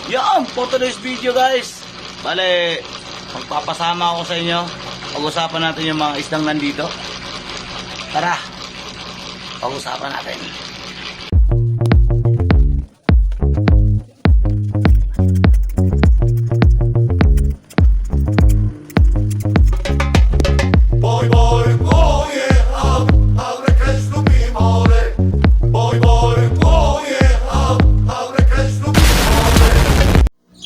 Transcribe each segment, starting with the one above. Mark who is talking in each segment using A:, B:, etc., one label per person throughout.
A: Yan, for today's video guys. Bale, magpapasama ako sa inyo. Pag-usapan natin yung mga isdang nandito. Tara, pag-usapan natin.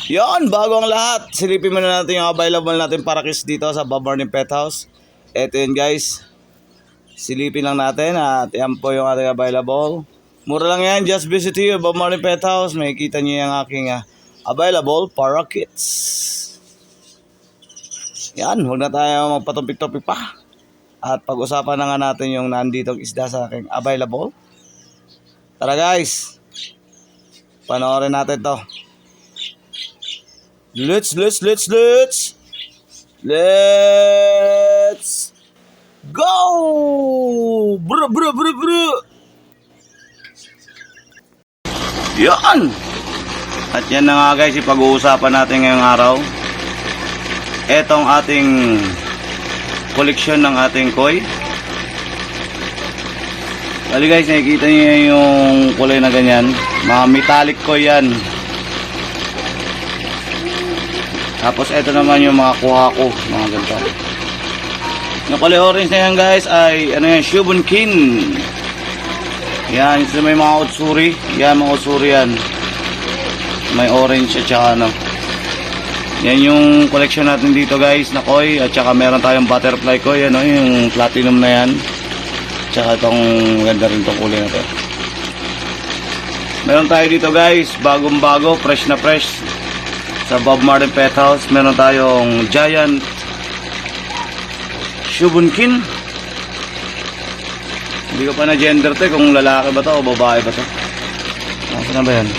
A: Yon, bago ang lahat, silipin muna natin yung available natin parakis dito sa Bob Marley Pet House. Eto yun guys, silipin lang natin at yan po yung ating available. Mura lang yan, just visit here Bob Marley Pet House. Makikita nyo yung aking available parakits. Yan, huwag na tayo magpatumpik-tupik pa. At pag-usapan na nga natin yung nandito isda sa aking available. Tara guys, panoorin natin to. Let's go! Bro. Yan! At yan na nga guys, ipag-uusapan natin ngayong araw. Etong ating koleksyon ng ating koi. Bali guys, nakikita niyo yung kulay na ganyan. Mga metallic koi yan. Tapos ito naman yung mga kuha ko, mga ganito. Yung kulay orange na yan guys ay ano yan, Shubunkin. Yan, ito may mga utsuri. Yan, mga utsuri yan. May orange at saka ano. Yan yung collection natin dito guys na koi. At saka meron tayong butterfly koi, ano, yung platinum na yan. Tsaka itong ganda rin itong kulay na to. Meron tayo dito guys, bagong bago, fresh na fresh. Sa Bob Marley Pet House, meron tayong giant Shubunkin. Hindi ko pa na gender to kung lalaki ba to o babae ba to. Nasaan na ba yan?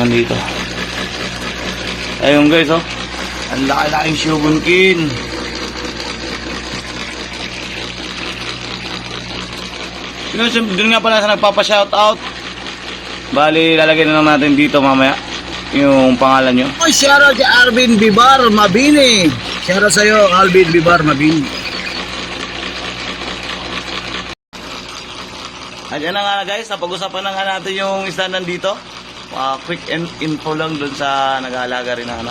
A: Nandito. Ayun guys, oh. Ang laki-laking Shubunkin. Doon nga pala sa nagpapa-shoutout. Bali, lalagay na lang natin dito mamaya yung pangalan nyo.
B: Oy, shoutout kay Alvin Bibar Mabini. Shoutout sa'yo, Alvin Bibar Mabini.
A: At yan na nga guys, napag-usapan na nga natin yung isda nandito. Quick info lang dun sa nag-aalaga rin na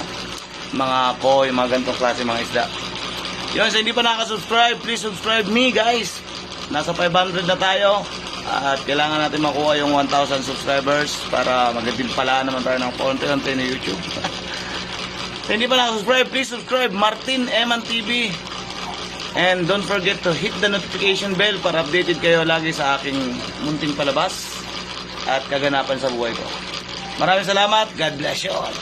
A: mga koi, mga ganitong klase mga isda. Yun, sa hindi pa nakasubscribe, please subscribe me guys. Nasa 500 na tayo. At kailangan natin makuha yung 1,000 subscribers para magtimpalaan naman tayo ng konti-konti na YouTube. So, hindi pa nakasubscribe, please subscribe Martin Eman TV. And don't forget to hit the notification bell para updated kayo lagi sa aking munting palabas at kaganapan sa buhay ko. Maraming salamat. God bless you all.